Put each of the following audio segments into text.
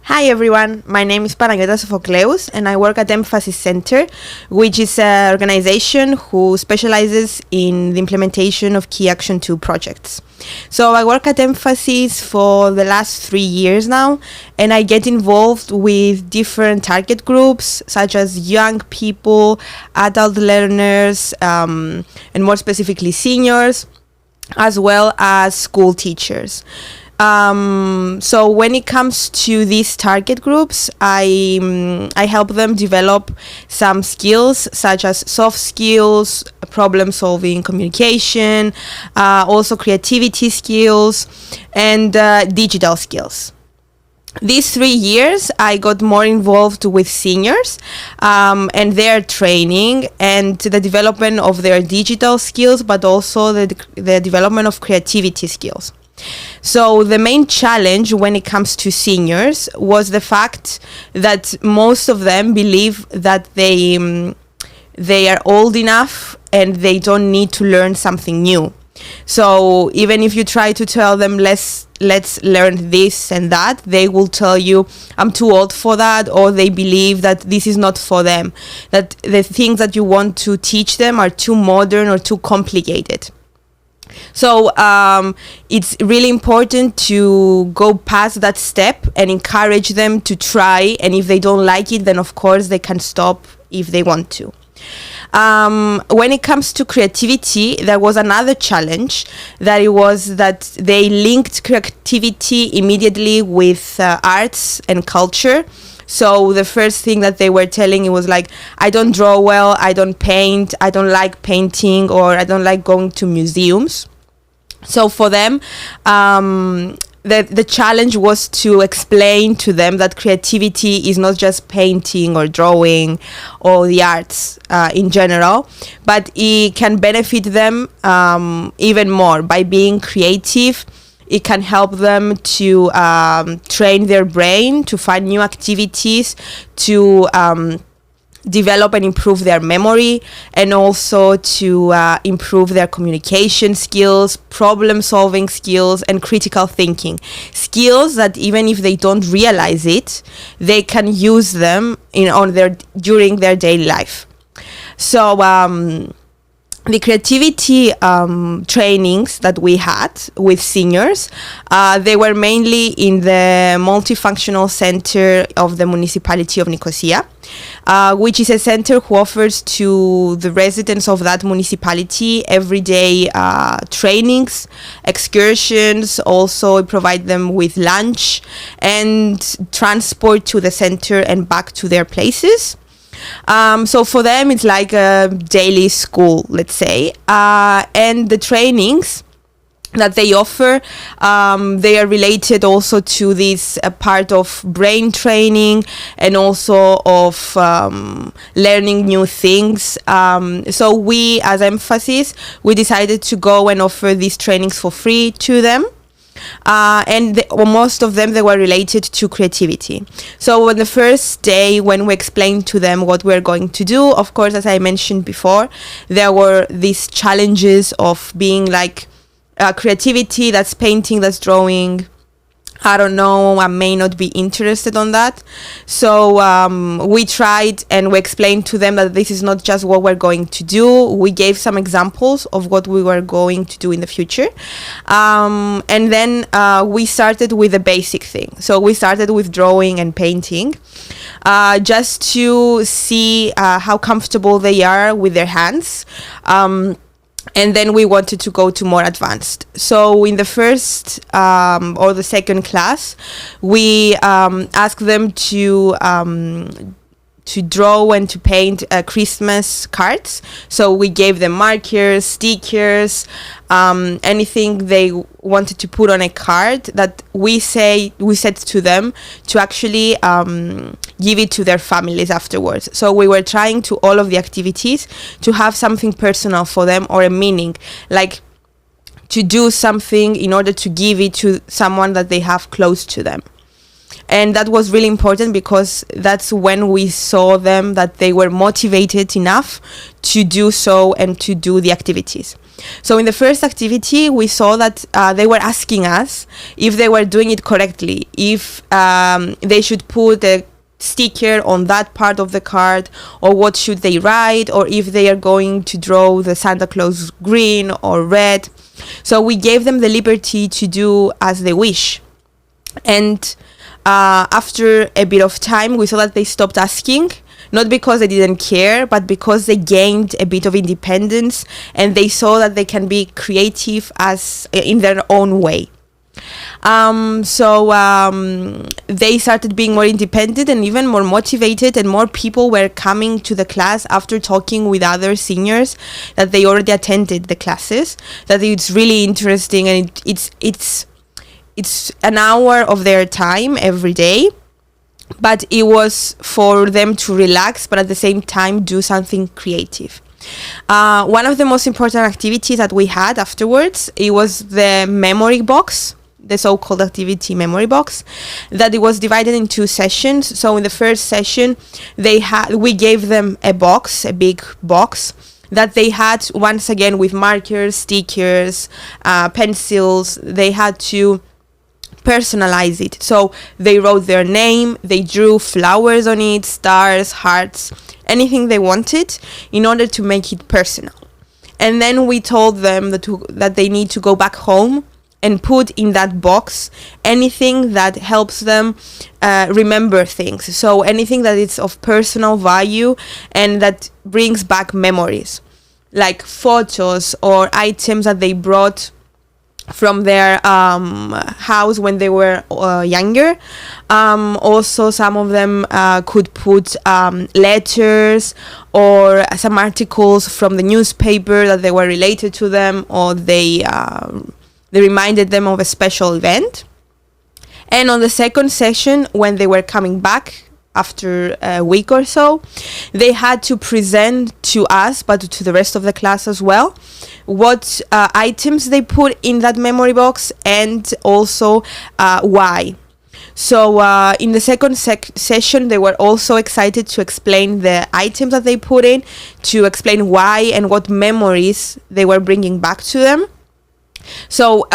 Hi everyone, my name is Panayiota Sofokleous and I work at Emphasis Center, which is an organization who specializes in the implementation of Key Action 2 projects. So I work at Emphasis for the last 3 years now, and I get involved with different target groups such as young people, adult learners, and more specifically seniors, as well as school teachers. So when it comes to these target groups, I help them develop some skills such as soft skills, problem solving, communication, also creativity skills, and digital skills. These 3 years, I got more involved with seniors and their training and the development of their digital skills, but also the development of creativity skills. So the main challenge when it comes to seniors was the fact that most of them believe that they are old enough and they don't need to learn something new. So even if you try to tell them let's learn this and that, they will tell you I'm too old for that, or they believe that this is not for them, that the things that you want to teach them are too modern or too complicated. So it's really important to go past that step and encourage them to try, and if they don't like it, then of course they can stop if they want to. When it comes to creativity, there was another challenge, that it was that they linked creativity immediately with arts and culture. So the first thing that they were telling, it was like, I don't draw well, I don't paint, I don't like painting, or I don't like going to museums. So for them, the challenge was to explain to them that creativity is not just painting or drawing or the arts in general, but it can benefit them even more by being creative. It can help them to train their brain, to find new activities, to develop and improve their memory, and also to improve their communication skills, problem solving skills, and critical thinking skills that even if they don't realize it, they can use them during their daily life. So the creativity trainings that we had with seniors, they were mainly in the multifunctional center of the municipality of Nicosia, which is a center who offers to the residents of that municipality everyday trainings, excursions. Also provide them with lunch and transport to the center and back to their places. So for them, it's like a daily school, let's say. And the trainings that they offer, they are related also to this part of brain training and also of learning new things. So we, as Emphasis, we decided to go and offer these trainings for free to them. And most of them, they were related to creativity. So on the first day, when we explained to them what we're going to do, of course, as I mentioned before, there were these challenges of being like creativity, that's painting, that's drawing. I don't know, I may not be interested on that. So we tried and we explained to them that this is not just what we're going to do. We gave some examples of what we were going to do in the future. And then we started with the basic thing. So we started with drawing and painting, just to see how comfortable they are with their hands. And then we wanted to go to more advanced. So in the first or the second class, we asked them to draw and to paint Christmas cards. So we gave them markers, stickers, anything they wanted to put on a card that we said to them to actually give it to their families afterwards. So we were trying to all of the activities to have something personal for them, or a meaning, like to do something in order to give it to someone that they have close to them. And that was really important because that's when we saw them that they were motivated enough to do so and to do the activities. So in the first activity, we saw that they were asking us if they were doing it correctly, if they should put a sticker on that part of the card, or what should they write, or if they are going to draw the Santa Claus green or red. So we gave them the liberty to do as they wish. And after a bit of time, we saw that they stopped asking, not because they didn't care, but because they gained a bit of independence and they saw that they can be creative as in their own way. They started being more independent and even more motivated, and more people were coming to the class after talking with other seniors that they already attended the classes, that it's really interesting, and it's an hour of their time every day, but it was for them to relax, but at the same time do something creative. One of the most important activities that we had afterwards, it was the memory box, the so-called activity memory box, that it was divided in 2 sessions. So in the first session, we gave them a box, a big box, that they had, once again, with markers, stickers, pencils. They had to personalize it. So they wrote their name, they drew flowers on it, stars, hearts, anything they wanted, in order to make it personal. And then we told them that they need to go back home and put in that box anything that helps them remember things. So anything that is of personal value and that brings back memories, like photos or items that they brought from their house when they were younger. Also, some of them could put letters or some articles from the newspaper that they were related to them, or they reminded them of a special event. And on the second session, when they were coming back after a week or so, they had to present to us, but to the rest of the class as well, what items they put in that memory box, and also why. So in the second session, they were also excited to explain the items that they put in, to explain why and what memories they were bringing back to them. So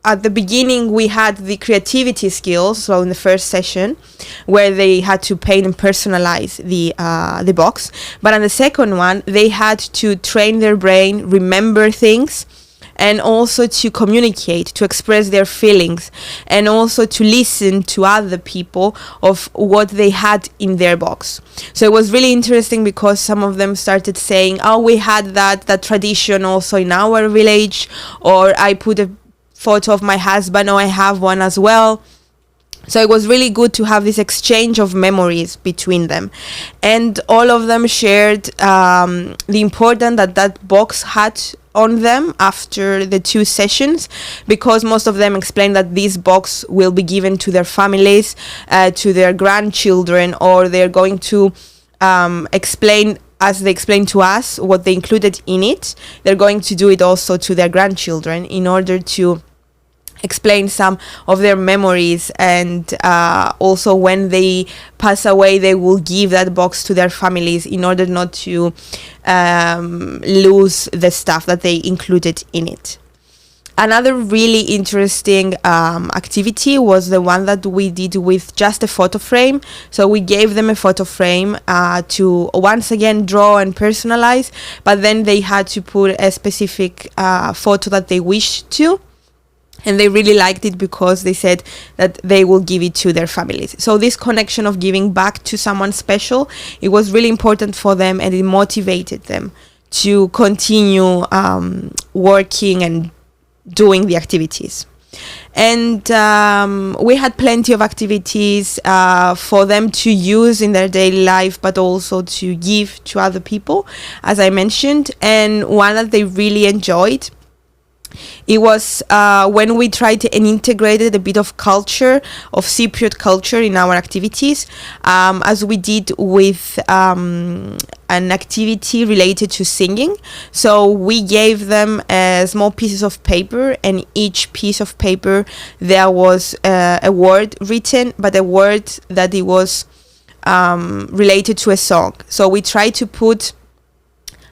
at the beginning, we had the creativity skills. So in the first session, where they had to paint and personalize the box. But on the second one, they had to train their brain, remember things, and also to communicate, to express their feelings, and also to listen to other people of what they had in their box. So it was really interesting because some of them started saying, oh, we had that tradition also in our village, or I put a photo of my husband, or I have one as well. So it was really good to have this exchange of memories between them. And all of them shared the importance that box had on them after the 2 sessions, because most of them explained that this box will be given to their families, to their grandchildren, or they're going to explain, as they explained to us, what they included in it. They're going to do it also to their grandchildren in order to explain some of their memories, and also when they pass away, they will give that box to their families in order not to lose the stuff that they included in it. Another really interesting activity was the one that we did with just a photo frame. So we gave them a photo frame to once again draw and personalize, but then they had to put a specific photo that they wished to. And they really liked it because they said that they will give it to their families. So this connection of giving back to someone special, it was really important for them, and it motivated them to continue working and doing the activities. And we had plenty of activities for them to use in their daily life, but also to give to other people, as I mentioned. And one that they really enjoyed, It was when we tried to integrate a bit of culture, of Cypriot culture in our activities, as we did with an activity related to singing. So we gave them small pieces of paper, and each piece of paper there was a word written, but a word that it was related to a song. So we tried to put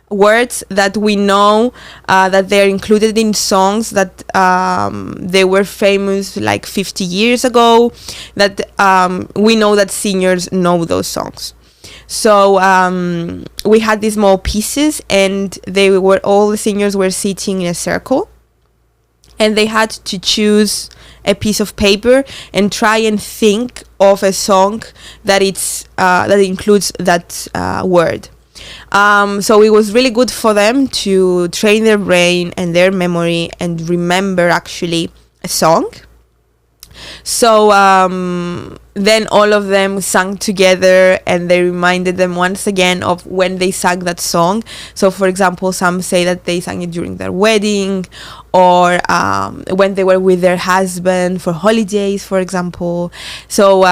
words that we know that they're included in songs that they were famous like 50 years ago, that we know that singers know those songs. So we had these small pieces, and all the singers were sitting in a circle, and they had to choose a piece of paper and try and think of a song that includes that word. So it was really good for them to train their brain and their memory and remember actually a song. So then all of them sang together, and they reminded them once again of when they sang that song. So for example, some say that they sang it during their wedding, or when they were with their husband for holidays, for example. So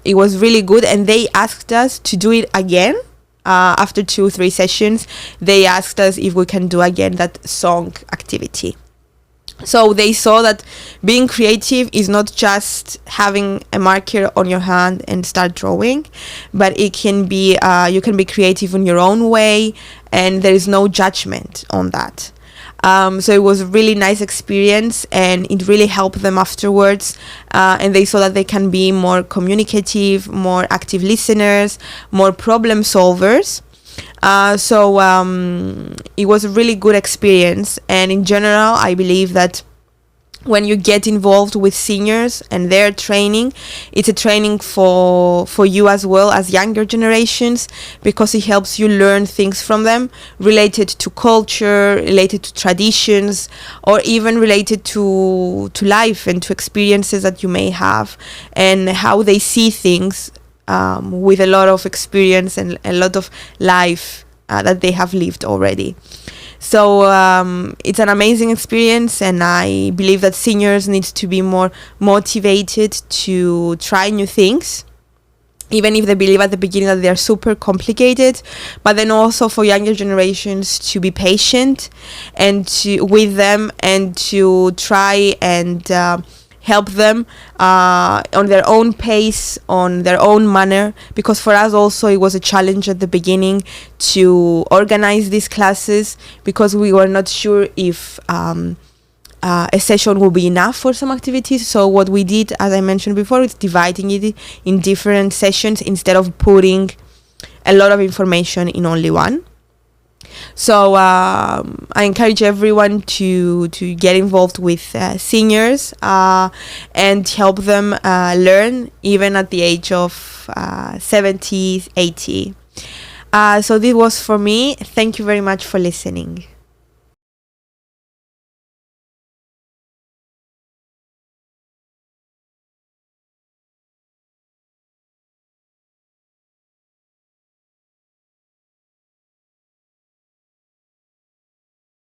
it was really good, and they asked us to do it again. After 2-3 sessions, they asked us if we can do again that song activity. So they saw that being creative is not just having a marker on your hand and start drawing, but it can be you can be creative in your own way, and there is no judgment on that. So it was a really nice experience, and it really helped them afterwards, and they saw that they can be more communicative, more active listeners, more problem solvers. So it was a really good experience, and in general I believe that when you get involved with seniors and their training, it's a training for you as well as younger generations, because it helps you learn things from them related to culture, related to traditions, or even related to life and to experiences that you may have, and how they see things with a lot of experience and a lot of life that they have lived already. So it's an amazing experience, and I believe that seniors need to be more motivated to try new things, even if they believe at the beginning that they are super complicated. But then also for younger generations to be patient and with them, and to try and help them on their own pace, on their own manner, because for us also it was a challenge at the beginning to organize these classes, because we were not sure if a session will be enough for some activities. So what we did, as I mentioned before, is dividing it in different sessions instead of putting a lot of information in only one. So I encourage everyone to get involved with seniors and help them learn, even at the age of 70, 80. So this was for me. Thank you very much for listening.